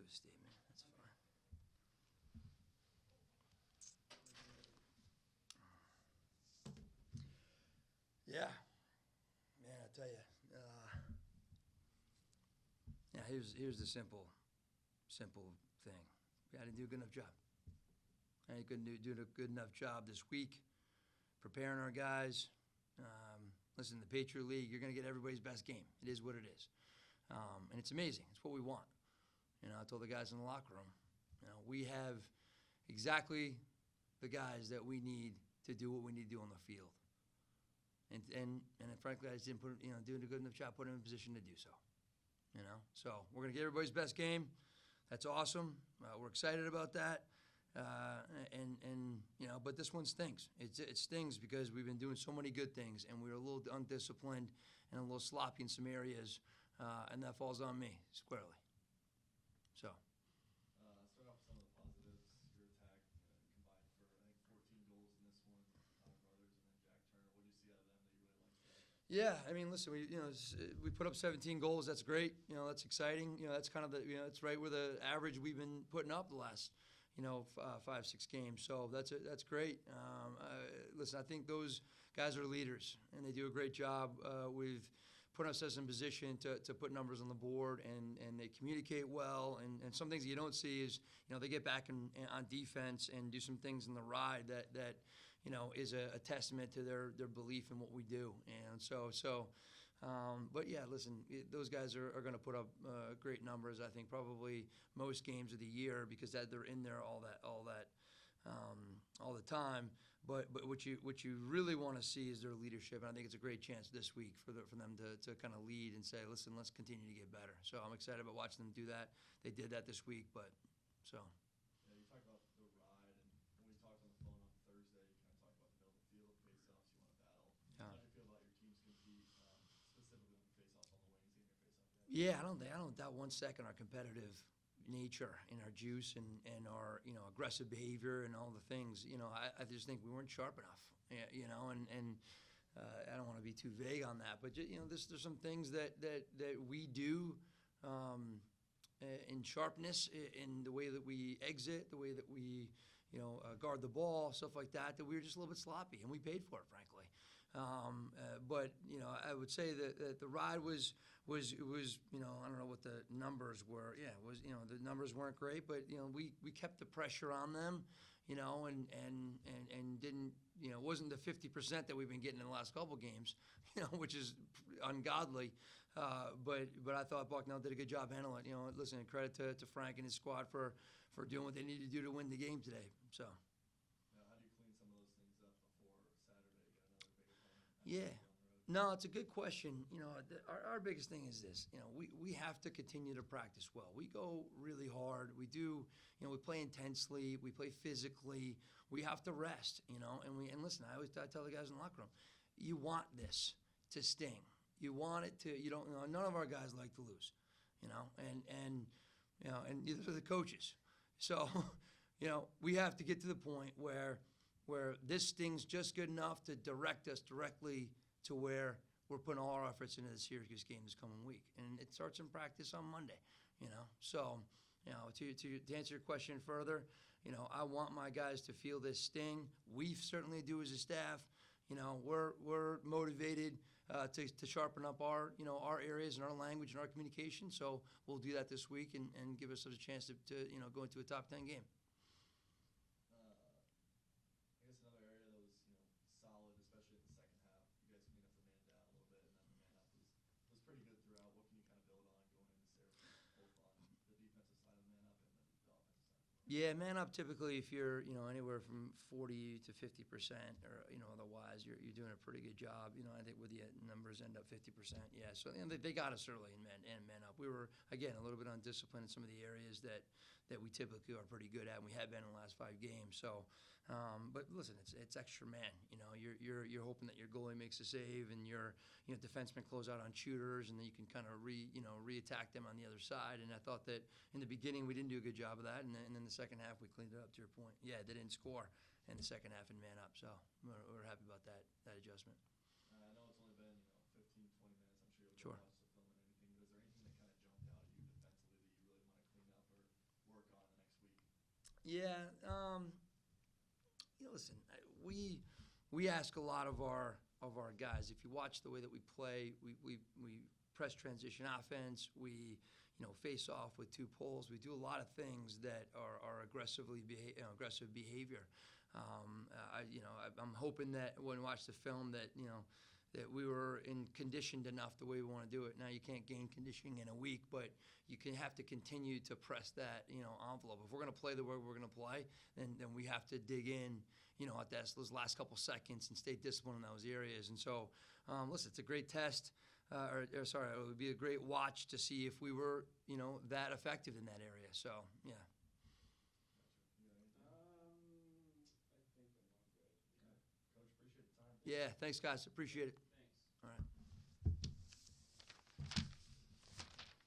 do a statement. That's fine. Yeah. Man, I tell you. Yeah, here's the simple thing. I didn't do a good enough job. I couldn't do a good enough job this week preparing our guys. Listen, the Patriot League, you're going to get everybody's best game. It is what it is. And it's amazing. It's what we want. I told the guys in the locker room, we have exactly the guys that we need to do what we need to do on the field. And frankly, I just didn't doing a good enough job putting them in a position to do so. So we're going to get everybody's best game. That's awesome. We're excited about that. But this one stings. It stings because we've been doing so many good things, and we were a little undisciplined and a little sloppy in some areas, and that falls on me squarely. So. Start off with some of the positives. Your attack combined for, I think, 14 goals in this one. Brothers and then Jack Turner. What do you see out of them that you really like? Yeah, I mean, listen, we put up 17 goals. That's great. That's exciting. That's kind of that's right where the average we've been putting up the last 5-6 games. So that's great. Listen, I think those guys are leaders, and they do a great job with putting us in position to put numbers on the board, and they communicate well. And some things you don't see is, they get back on defense and do some things in the ride that is a testament to their belief in what we do. And but yeah, listen, those guys are going to put up great numbers. I think probably most games of the year because they're in there all the time. But what you really want to see is their leadership, and I think it's a great chance this week for them to kind of lead and say, listen, let's continue to get better. So I'm excited about watching them do that. They did that this week, but so. Yeah, you talked about the ride, and when we talked on the phone on Thursday, you kind of talked about the middle of the field, face-offs, you want to battle. Yeah. How do you feel about your team's compete, specifically with the face-offs on the wings and your face-off? Yeah, I don't doubt 1 second our competitive nature and our juice and our aggressive behavior and all the things. I just think we weren't sharp enough. I don't want to be too vague on that, but there's some things that we do in sharpness, in the way that we exit, the way that we guard the ball, stuff like that we were just a little bit sloppy, and we paid for it, frankly. But I would say that the ride was I don't know what the numbers were. Yeah, it was the numbers weren't great, but we kept the pressure on them, and didn't wasn't the 50% that we've been getting in the last couple games, which is ungodly. But I thought Bucknell did a good job handling it. Listen, credit to Frank and his squad for doing what they needed to do to win the game today. So. Now, how do you clean some of those things up before Saturday? Get another big opponent? Yeah. No, it's a good question. Our biggest thing is this. We have to continue to practice well. We go really hard. We do. We play intensely. We play physically. We have to rest. And listen. I tell the guys in the locker room, you want this to sting. You want it to. You don't. None of our guys like to lose. And neither do the coaches. So, we have to get to the point where this stings just good enough to direct us directly to where we're putting all our efforts into the Syracuse game this coming week. And it starts in practice on Monday, So, to answer your question further, I want my guys to feel this sting. We certainly do as a staff. We're motivated to sharpen up our areas and our language and our communication. So we'll do that this week and give us a chance to go into a top 10 game. I guess another area that was solid, especially in the second half. You guys cleaned up the man down a little bit, and then the man up was pretty good throughout. What can you kind of build on going into Syracuse, both on the defensive side of the man up and then the offensive side? Yeah, man up. Typically, if you're anywhere from 40 to 50%, or otherwise, you're doing a pretty good job. I think with the numbers end up 50%. Yeah, so they got us early in man up. We were again a little bit undisciplined in some of the areas that we typically are pretty good at, and we have been in the last 5 games. So, but listen, it's extra man. You're hoping that your goalie makes a save, and your defensemen close out on shooters, and then you can kind of re-attack them on the other side. And I thought that in the beginning we didn't do a good job of that, and then the second half we cleaned it up. To your point, yeah, they didn't score in the second half in man up, so we're happy about that adjustment. I know it's only been 15, 20 minutes. I'm sure you'll Sure. watch the film and anything. But is there anything that kind of jumped out at you defensively that you really want to clean up, or Yeah. Listen, we ask a lot of our guys. If you watch the way that we play, we press transition offense. We face off with two poles. We do a lot of things that are aggressive behavior. I'm hoping that when we watch the film that that we were conditioned enough the way we want to do it. Now you can't gain conditioning in a week, but you have to continue to press that envelope. If we're going to play the way we're going to play, then we have to dig in at those last couple seconds and stay disciplined in those areas. And so, listen, it's a great test. It would be a great watch to see if we were that effective in that area. So yeah. I think I'm all good. Yeah, thanks guys. Appreciate it.